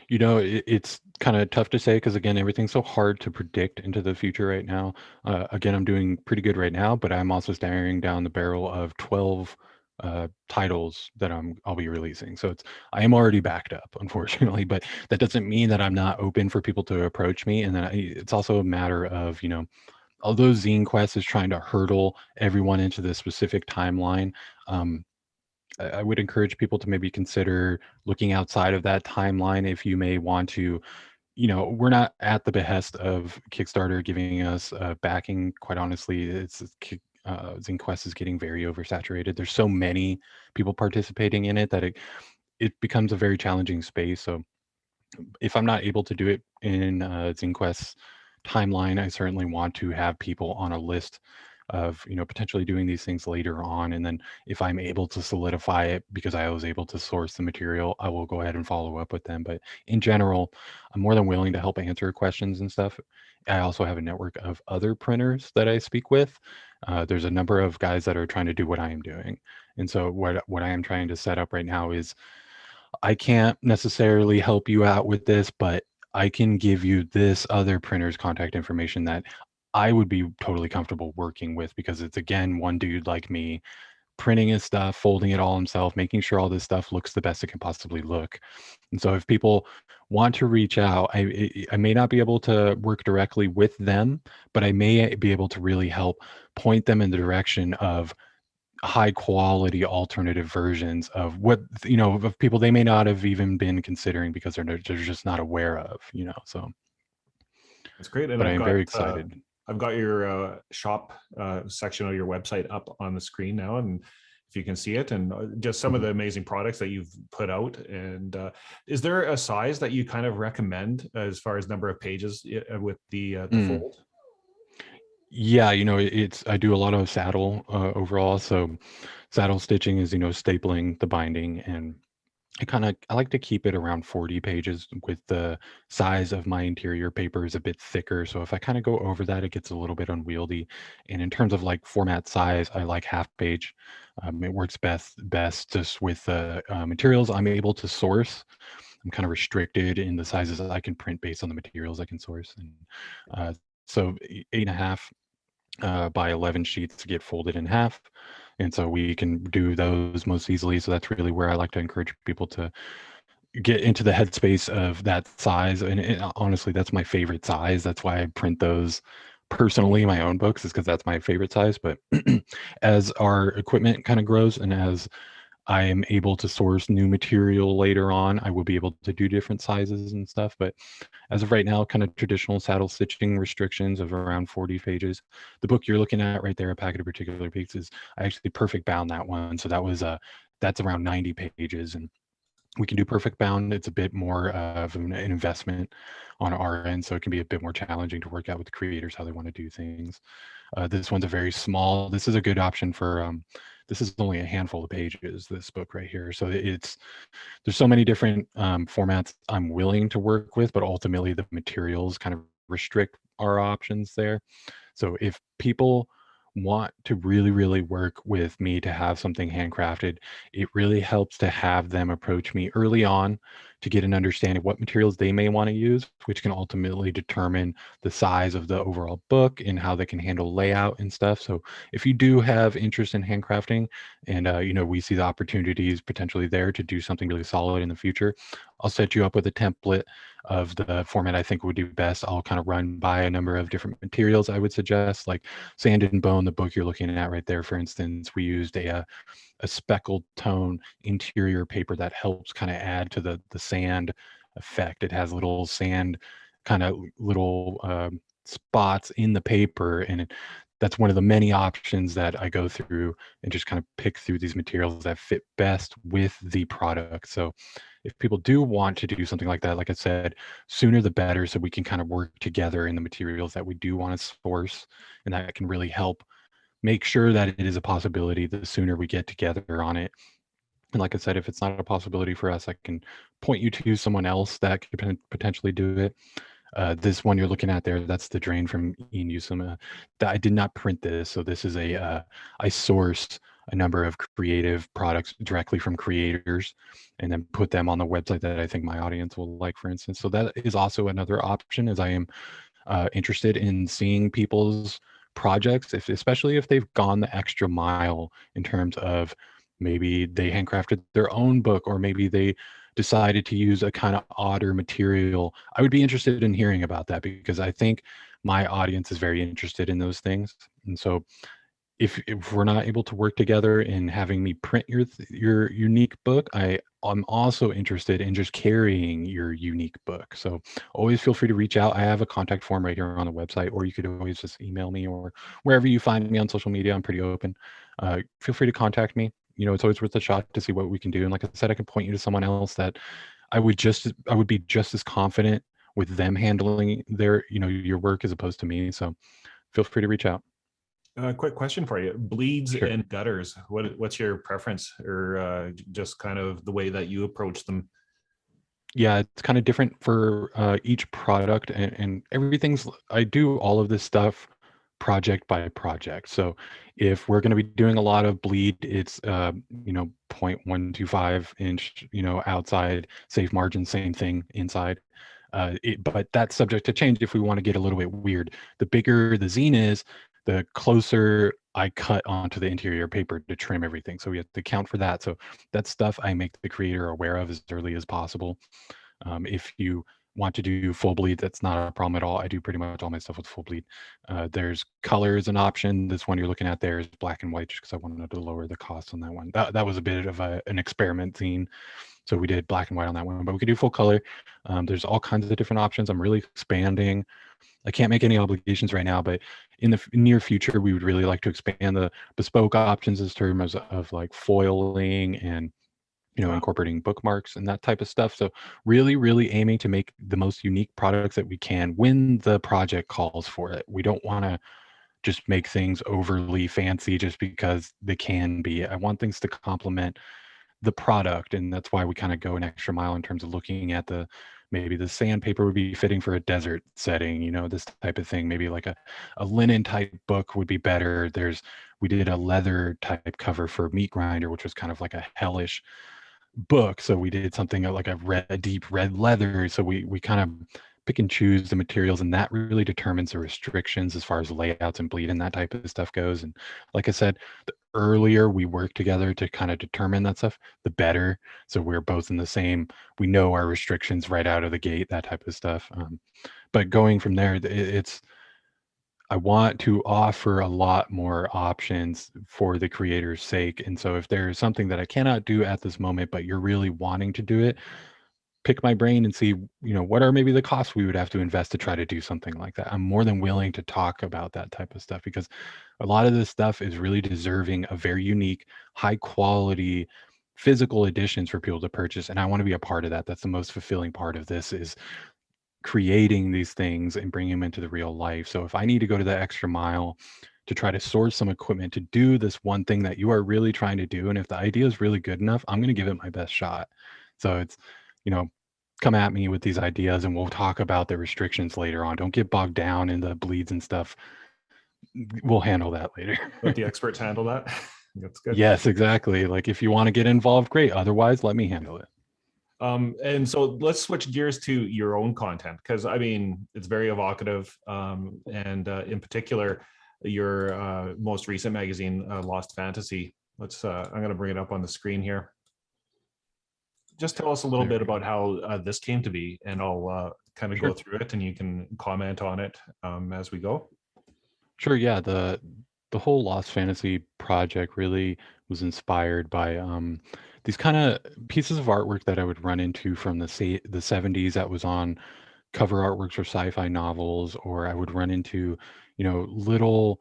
[SPEAKER 1] It's kind of tough to say because again, everything's so hard to predict into the future right now. Again, I'm doing pretty good right now, but I'm also staring down the barrel of 12 titles that I'll be releasing. So I am already backed up, unfortunately, but that doesn't mean that I'm not open for people to approach me. And then it's also a matter of, although Zine Quest is trying to hurdle everyone into this specific timeline, um, I would encourage people to maybe consider looking outside of that timeline if you may want to. We're not at the behest of Kickstarter giving us backing. Quite honestly, Zine Quest is getting very oversaturated. There's so many people participating in it that it becomes a very challenging space. So if I'm not able to do it in ZineQuest's timeline, I certainly want to have people on a list of potentially doing these things later on. And then if I'm able to solidify it because I was able to source the material, I will go ahead and follow up with them. But in general, I'm more than willing to help answer questions and stuff. I also have a network of other printers that I speak with. There's a number of guys that are trying to do what I am doing. And so what I am trying to set up right now is I can't necessarily help you out with this, but I can give you this other printer's contact information that I would be totally comfortable working with because it's again one dude like me printing his stuff, folding it all himself, making sure all this stuff looks the best it can possibly look. And so if people want to reach out, I may not be able to work directly with them, but I may be able to really help point them in the direction of high quality alternative versions of what of people they may not have even been considering because they're just not aware of, so
[SPEAKER 2] That's great. And
[SPEAKER 1] but I am very excited.
[SPEAKER 2] I've got your shop section of your website up on the screen now, and if you can see it, and just some of
[SPEAKER 1] Mhm.
[SPEAKER 2] the amazing products that you've put out. And is there a size that you kind of recommend as far as number of pages with the
[SPEAKER 1] Mm.
[SPEAKER 2] fold?
[SPEAKER 1] Yeah, it's I do a lot of saddle overall, so saddle stitching is stapling the binding, and I like to keep it around 40 pages with the size of my interior paper is a bit thicker. So if I kind of go over that, it gets a little bit unwieldy. And in terms of like format size, I like half page. It works best just with the materials I'm able to source. I'm kind of restricted in the sizes that I can print based on the materials I can source. And uh, so 8.5 by 11 sheets to get folded in half. And so we can do those most easily. So that's really where I like to encourage people to get into the headspace of that size. And honestly, that's my favorite size. That's why I print those personally in my own books, is because that's my favorite size. But as our equipment kind of grows and as I am able to source new material later on, I will be able to do different sizes and stuff. But as of right now, kind of traditional saddle stitching restrictions of around 40 pages. The book you're looking at right there, A Packet of Particular Pieces, I actually perfect bound that one. So that's around 90 pages. And we can do perfect bound. It's a bit more of an investment on our end. So it can be a bit more challenging to work out with the creators how they want to do things. This one's a very small, this is a good option for, this is only a handful of pages, this book right here. So there's so many different formats I'm willing to work with, but ultimately the materials kind of restrict our options there. So if people want to really, really work with me to have something handcrafted, it really helps to have them approach me early on to get an understanding of what materials they may want to use, which can ultimately determine the size of the overall book and how they can handle layout and stuff. So if you do have interest in handcrafting and we see the opportunities potentially there to do something really solid in the future, I'll set you up with a template of the format I think would do best. I'll kind of run by a number of different materials I would suggest, like Sand and Bone, the book you're looking at right there, for instance. We used a speckled tone interior paper that helps kind of add to the sand effect. It has little sand kind of little spots in the paper, and that's one of the many options that I go through and just kind of pick through these materials that fit best with the product. So if people do want to do something like that, like I said, sooner the better, so we can kind of work together in the materials that we do want to source, and that can really help make sure that it is a possibility the sooner we get together on it. And like I said, if it's not a possibility for us, I can point you to someone else that could potentially do it. This one you're looking at there, that's the drain from Ian Newsom. I did not print this, so this is I source a number of creative products directly from creators and then put them on the website that I think my audience will like, for instance. So that is also another option, as I am interested in seeing people's projects, if especially if they've gone the extra mile in terms of maybe they handcrafted their own book, or maybe they decided to use a kind of odder material. I would be interested in hearing about that, because I think my audience is very interested in those things. And so if we're not able to work together in having me print your unique book, I'm also interested in just carrying your unique book. So always feel free to reach out. I have a contact form right here on the website, or you could always just email me, or wherever you find me on social media. I'm pretty open. Feel free to contact me. It's always worth a shot to see what we can do. And like I said, I can point you to someone else that I would be just as confident with them handling your work as opposed to me. So feel free to reach out.
[SPEAKER 2] Quick question for you: bleeds
[SPEAKER 1] Sure.
[SPEAKER 2] and gutters. What's your preference, or just kind of the way that you approach them?
[SPEAKER 1] Yeah, it's kind of different for each product, and everything's. I do all of this stuff project by project. So if we're going to be doing a lot of bleed, it's 0.125 inch, outside, safe margin, same thing inside. But that's subject to change if we want to get a little bit weird. The bigger the zine is, the closer I cut onto the interior paper to trim everything. So we have to count for that. So that's stuff I make the creator aware of as early as possible. If you want to do full bleed, that's not a problem at all. I do pretty much all my stuff with full bleed. There's color as an option. This one you're looking at there is black and white, just because I wanted to lower the cost on that one. That was a bit of an experiment zine. So we did black and white on that one, but we could do full color. There's all kinds of different options. I'm really expanding. I can't make any obligations right now, but in the near future, we would really like to expand the bespoke options in terms of like foiling and
[SPEAKER 2] Wow.
[SPEAKER 1] incorporating bookmarks and that type of stuff. So really, really aiming to make the most unique products that we can when the project calls for it. We don't want to just make things overly fancy just because they can be. I want things to complement the product, and that's why we kind of go an extra mile in terms of looking at maybe the sandpaper would be fitting for a desert setting, this type of thing. Maybe like a linen type book would be better. We did a leather type cover for Meat Grinder, which was kind of like a hellish book. So we did something like a deep red leather. So we kind of pick and choose the materials, and that really determines the restrictions as far as layouts and bleed and that type of stuff goes. And like I said, the earlier we work together to kind of determine that stuff, the better. So we're both in the same, we know our restrictions right out of the gate, that type of stuff. But going from there, I want to offer a lot more options for the creator's sake. And so if there's something that I cannot do at this moment, but you're really wanting to do it, pick my brain and see, what are maybe the costs we would have to invest to try to do something like that. I'm more than willing to talk about that type of stuff, because a lot of this stuff is really deserving of very unique, high quality physical editions for people to purchase. And I want to be a part of that. That's the most fulfilling part of this, is creating these things and bringing them into the real life. So if I need to go to the extra mile to try to source some equipment to do this one thing that you are really trying to do, and if the idea is really good enough, I'm going to give it my best shot. So it's, you know, come at me with these ideas and we'll talk about the restrictions later on. Don't get bogged down in the bleeds and stuff. We'll handle that later.
[SPEAKER 2] Let the experts handle that. That's good.
[SPEAKER 1] Yes, exactly. Like if you want to get involved, great. Otherwise, let me handle it.
[SPEAKER 2] And so let's switch gears to your own content, because I mean, it's very evocative. And in particular, your most recent magazine, Lost Fantasy. I'm going to bring it up on the screen here. Just tell us a little bit about how this came to be, and I'll kind of go through it and you can comment on it as we go.
[SPEAKER 1] Sure. Yeah. The whole Lost Fantasy project really was inspired by these kind of pieces of artwork that I would run into from the 70s that was on cover artworks for sci-fi novels, or I would run into, little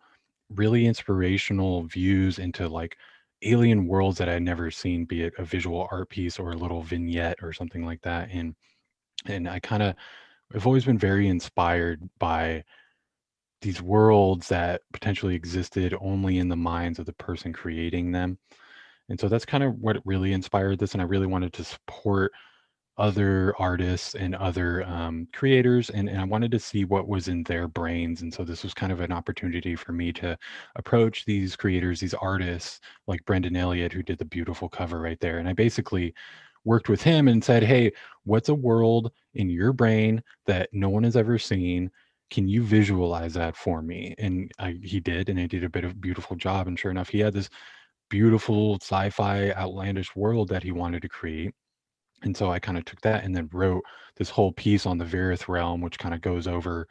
[SPEAKER 1] really inspirational views into like alien worlds that I'd never seen, be it a visual art piece or a little vignette or something like that. And I kind of I've always been very inspired by these worlds that potentially existed only in the minds of the person creating them. And so that's kind of what really inspired this. And I really wanted to support other artists and other creators, and I wanted to see what was in their brains. And so this was kind of an opportunity for me to approach these creators, these artists like Brendan Elliott, who did the beautiful cover right there. And I basically worked with him and said, hey, what's a world in your brain that no one has ever seen? Can you visualize that for me? And he did, and he did a bit of a beautiful job. And sure enough, he had this beautiful sci-fi outlandish world that he wanted to create. And so I kind of took that and then wrote this whole piece on the Verith realm, which kind of goes over,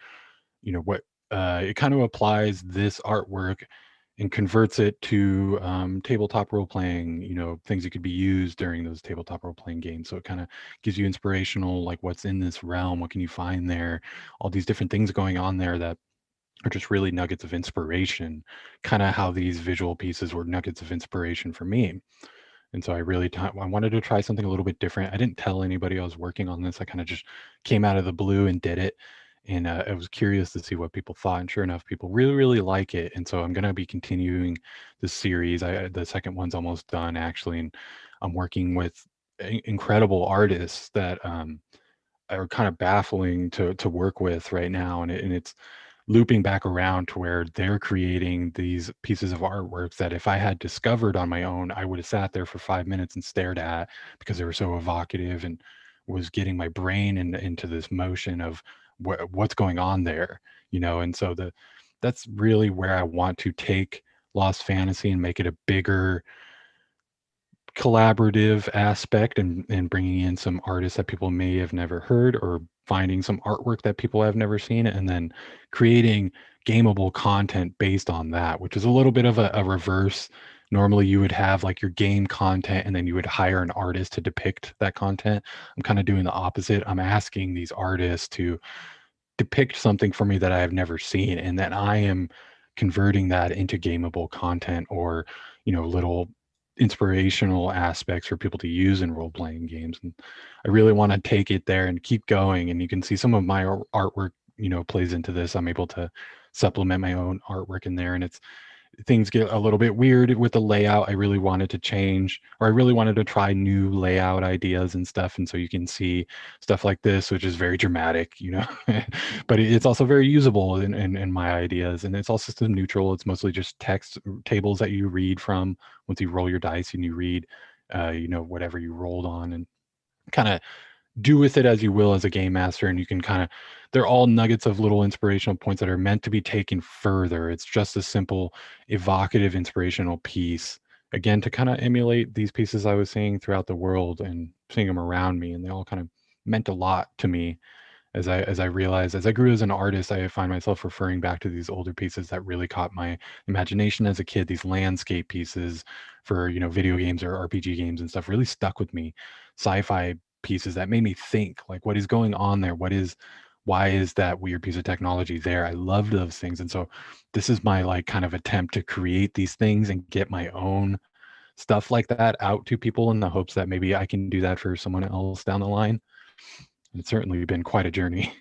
[SPEAKER 1] what it kind of applies this artwork and converts it to tabletop role playing, things that could be used during those tabletop role playing games. So it kind of gives you inspirational, like what's in this realm, what can you find there, all these different things going on there that are just really nuggets of inspiration, kind of how these visual pieces were nuggets of inspiration for me. And so I wanted to try something a little bit different. I didn't tell anybody I was working on this. I kind of just came out of the blue and did it. And I was curious to see what people thought. And sure enough, people really, really like it. And so I'm going to be continuing the series. The second one's almost done, actually. And I'm working with incredible artists that are kind of baffling to work with right now. And it's looping back around to where they're creating these pieces of artworks that if I had discovered on my own, I would have sat there for 5 minutes and stared at because they were so evocative and was getting my brain into this motion of what's going on there, And so that's really where I want to take Lost Fantasy and make it a bigger collaborative aspect, and bringing in some artists that people may have never heard, or finding some artwork that people have never seen, and then creating gameable content based on that, which is a little bit of a reverse. Normally you would have like your game content and then you would hire an artist to depict that content. I'm kind of doing the opposite. I'm asking these artists to depict something for me that I have never seen, and that I am converting that into gameable content, or little inspirational aspects for people to use in role playing games. And I really want to take it there and keep going. And you can see some of my artwork plays into this. I'm able to supplement my own artwork in there, and it's things get a little bit weird with the layout. I really wanted to change, or I really wanted to try new layout ideas and stuff. And so you can see stuff like this, which is very dramatic, but it's also very usable in my ideas. And it's all system neutral. It's mostly just text tables that you read from once you roll your dice and you read, whatever you rolled on, and kind of do with it as you will as a game master. And you can kind of, they're all nuggets of little inspirational points that are meant to be taken further. It's just a simple evocative inspirational piece, again, to kind of emulate these pieces I was seeing throughout the world and seeing them around me, and they all kind of meant a lot to me. As I realized, as I grew as an artist, I find myself referring back to these older pieces that really caught my imagination as a kid. These landscape pieces for video games or RPG games and stuff really stuck with me. Sci-fi pieces that made me think, like, what is going on there? Why is that weird piece of technology there? I loved those things. And so this is my like kind of attempt to create these things and get my own stuff like that out to people in the hopes that maybe I can do that for someone else down the line. It's certainly been quite a journey.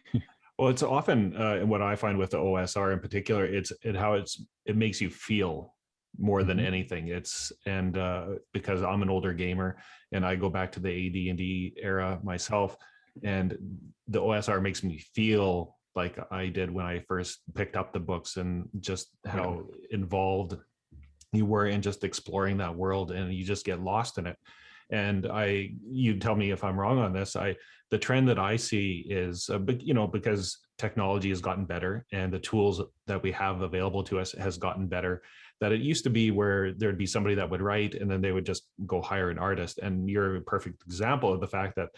[SPEAKER 2] Well, it's often what I find with the OSR in particular, it makes you feel more than
[SPEAKER 1] Mhm.
[SPEAKER 2] anything. It's and because I'm an older gamer and I go back to the AD&D era myself, and the OSR makes me feel like I did when I first picked up the books, and just
[SPEAKER 1] Yeah.
[SPEAKER 2] how involved you were in just exploring that world, and you just get lost in it. And you tell me if I'm wrong on this. The trend that I see is, because technology has gotten better and the tools that we have available to us has gotten better, that it used to be where there'd be somebody that would write and then they would just go hire an artist. And you're a perfect example of the fact that,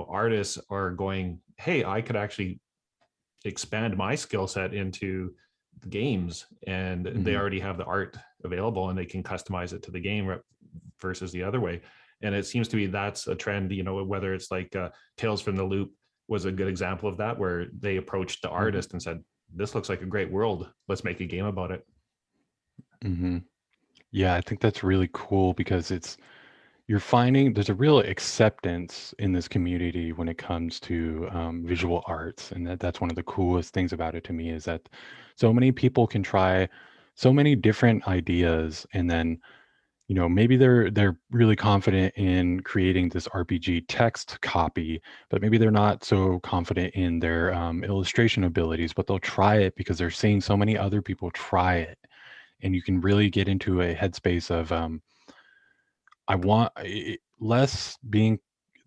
[SPEAKER 2] artists are going, hey, I could actually expand my skill set into games, and they
[SPEAKER 1] Mhm.
[SPEAKER 2] already have the art available and they can customize it to the game, versus the other way. And it seems to be that's a trend, whether it's like Tales from the Loop was a good example of that, where they approached the
[SPEAKER 1] Mhm.
[SPEAKER 2] artist and said, this looks like a great world, let's make a game about it.
[SPEAKER 1] Hmm. Yeah, I think that's really cool because you're finding there's a real acceptance in this community when it comes to visual arts, and that's one of the coolest things about it to me is that so many people can try so many different ideas, and then maybe they're really confident in creating this RPG text copy, but maybe they're not so confident in their illustration abilities, but they'll try it because they're seeing so many other people try it, and you can really get into a headspace of I want less being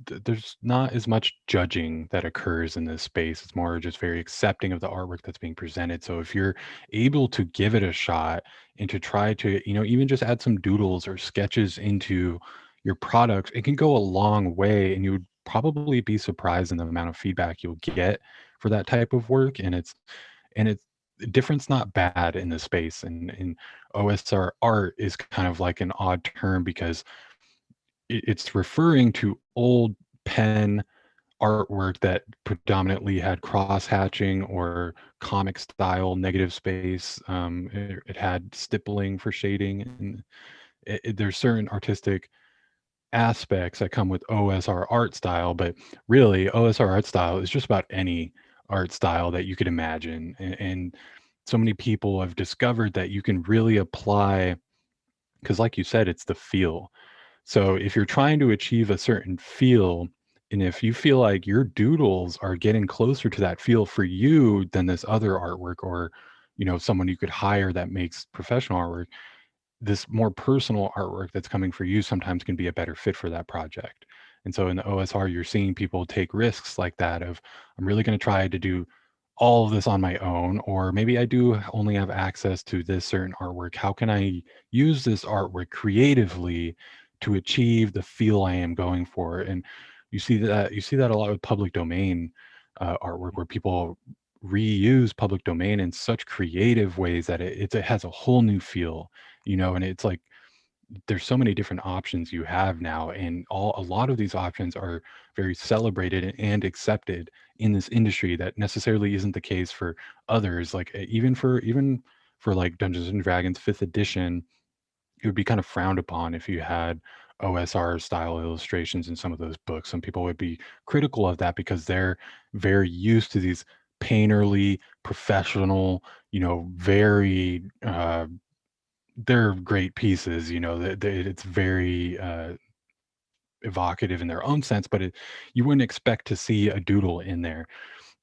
[SPEAKER 1] there's not as much judging that occurs in this space. It's more just very accepting of the artwork that's being presented. So if you're able to give it a shot and to try to, even just add some doodles or sketches into your products, it can go a long way, and you would probably be surprised in the amount of feedback you'll get for that type of work. And it's different's not bad in this space. And OSR art is kind of like an odd term because it's referring to old pen artwork that predominantly had cross hatching or comic style negative space. It had stippling for shading, and there's certain artistic aspects that come with OSR art style. But really, OSR art style is just about any art style that you could imagine, and so many people have discovered that you can really apply because, like you said, it's the feel. So if you're trying to achieve a certain feel, and if you feel like your doodles are getting closer to that feel for you than this other artwork, or someone you could hire that makes professional artwork, this more personal artwork that's coming for you sometimes can be a better fit for that project. And so in the OSR, you're seeing people take risks like that of, I'm really going to try to do all of this on my own, or maybe I do only have access to this certain artwork. How can I use this artwork creatively to achieve the feel I am going for? And you see that a lot with public domain artwork, where people reuse public domain in such creative ways that it has a whole new feel, and it's like there's so many different options you have now, and a lot of these options are very celebrated and accepted in this industry that necessarily isn't the case for others. Like even for like Dungeons and Dragons 5th edition, it would be kind of frowned upon if you had OSR style illustrations in some of those books. Some people would be critical of that because they're very used to these painterly, professional, very they're great pieces. It's very evocative in their own sense, but you wouldn't expect to see a doodle in there.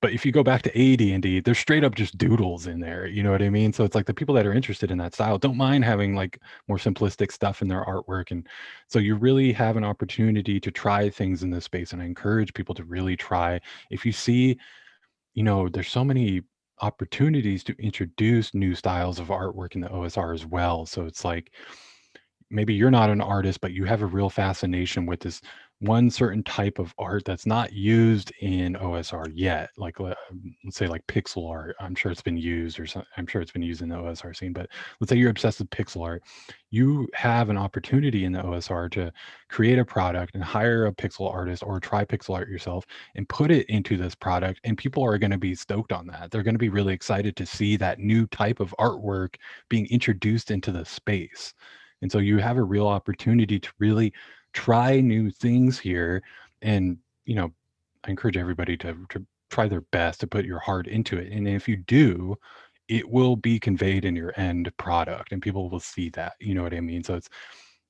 [SPEAKER 1] But if you go back to AD&D, there's straight up just doodles in there. You know what I mean? So it's like the people that are interested in that style don't mind having like more simplistic stuff in their artwork. And so you really have an opportunity to try things in this space. And I encourage people to really try. If you see, there's so many opportunities to introduce new styles of artwork in the OSR as well. So it's like maybe you're not an artist, but you have a real fascination with this one certain type of art that's not used in OSR yet. Like let's say like pixel art. I'm sure it's been used, I'm sure it's been used in the OSR scene. But let's say you're obsessed with pixel art. You have an opportunity in the OSR to create a product and hire a pixel artist, or try pixel art yourself and put it into this product. And people are going to be stoked on that. They're going to be really excited to see that new type of artwork being introduced into the space. And so you have a real opportunity to really try new things here. And, I encourage everybody to try their best to put your heart into it. And if you do, it will be conveyed in your end product, and people will see that. You know what I mean? So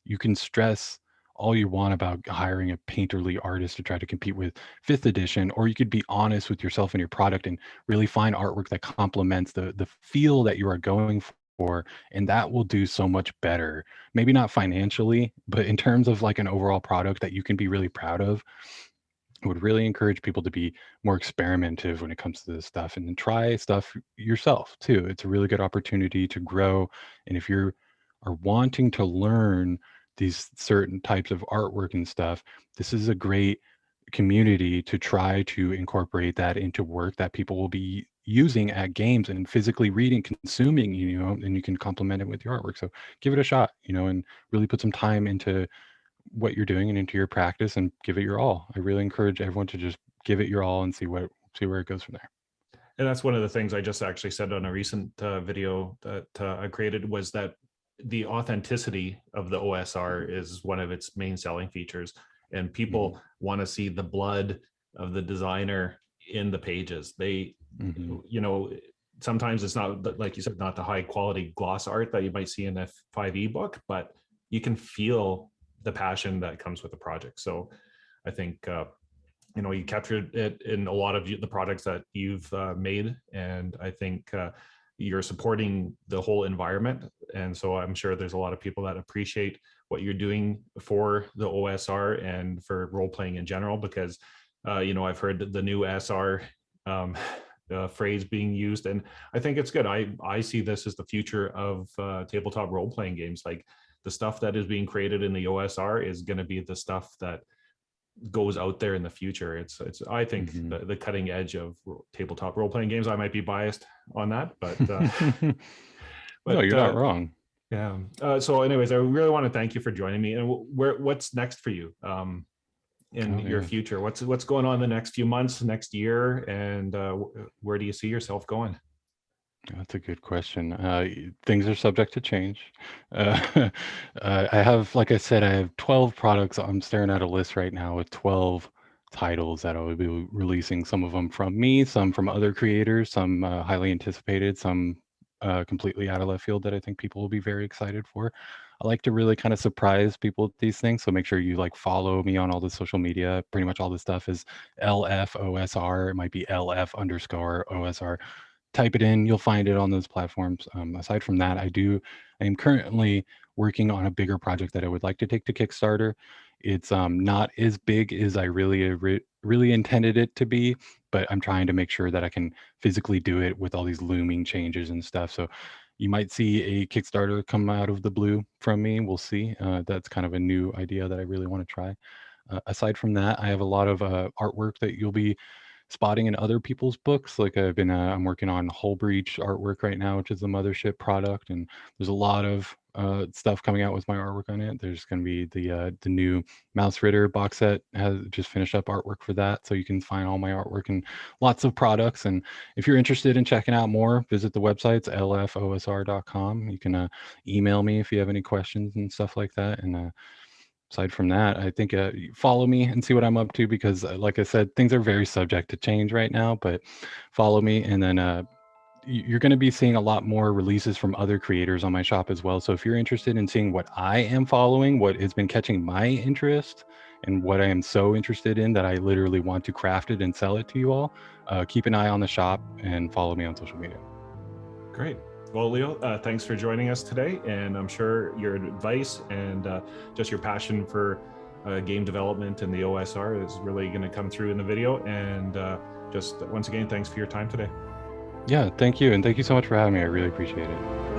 [SPEAKER 1] you can stress all you want about hiring a painterly artist to try to compete with 5th edition, or you could be honest with yourself and your product and really find artwork that complements the feel that you are going for, and that will do so much better. Maybe not financially, but in terms of like an overall product that you can be really proud of. I would really encourage people to be more experimentative when it comes to this stuff, and then try stuff yourself too. It's a really good opportunity to grow. And if you're are wanting to learn these certain types of artwork and stuff, this is a great community to try to incorporate that into work that people will be using at games and physically reading, consuming, and you can complement it with your artwork. So give it a shot, and really put some time into what you're doing and into your practice, and give it your all. I really encourage everyone to just give it your all and see where it goes from there.
[SPEAKER 2] And that's one of the things I just actually said on a recent video that I created, was that the authenticity of the OSR is one of its main selling features, and people want to see the blood of the designer in the pages. They, you know, sometimes it's not, like you said, not the high quality gloss art that you might see in a 5e book, but you can feel the passion that comes with the project. So I think, you know, you captured it in a lot of the products that you've made. And I think you're supporting the whole environment. And so I'm sure there's a lot of people that appreciate what you're doing for the OSR and for role-playing in general, because, you know, I've heard the new SR phrase being used, and I think it's good. I see this as the future of tabletop role-playing games. Like, the stuff that is being created in the OSR is going to be the stuff that goes out there in the future. It's I think the cutting edge of tabletop role-playing games. I might be biased on that, but
[SPEAKER 1] no, you're not wrong.
[SPEAKER 2] Yeah. So anyways, I really want to thank you for joining me. And what's next for you in your future? What's going on in the next few months, next year, and where do you see yourself going?
[SPEAKER 1] That's a good question. Things are subject to change. I have, like I said, I have 12 products. I'm staring at a list right now with 12 titles that I will be releasing. Some of them from me, some from other creators, some highly anticipated, some completely out of left field that I think people will be very excited for. I like to really kind of surprise people with these things. So make sure you like follow me on all the social media. Pretty much all the stuff is LF OSR. It might be LF_OSR. Type it in, you'll find it on those platforms. Aside from that, I am currently working on a bigger project that I would like to take to Kickstarter. It's not as big as I really intended it to be, but I'm trying to make sure that I can physically do it with all these looming changes and stuff. So you might see a Kickstarter come out of the blue from me. We'll see. That's kind of a new idea that I really want to try. Aside from that, I have a lot of artwork that you'll be spotting in other people's books. Like I'm working on Hull Breach artwork right now, which is the mothership product, and there's a lot of stuff coming out with my artwork on it. There's going to be the new Mouse Ritter box set, has just finished up artwork for that, so you can find all my artwork and lots of products. And if you're interested in checking out more, visit the websites lfosr.com. You can email me if you have any questions and stuff like that. And aside from that, I think follow me and see what I'm up to, because like I said, things are very subject to change right now, but follow me. And then you're going to be seeing a lot more releases from other creators on my shop as well. So if you're interested in seeing what I am following, what has been catching my interest, and what I am so interested in that I literally want to craft it and sell it to you all, keep an eye on the shop and follow me on social media.
[SPEAKER 2] Great. Well, Leo, thanks for joining us today. And I'm sure your advice and just your passion for game development and the OSR is really going to come through in the video. And just once again, thanks for your time today.
[SPEAKER 1] Yeah, thank you. And thank you so much for having me. I really appreciate it.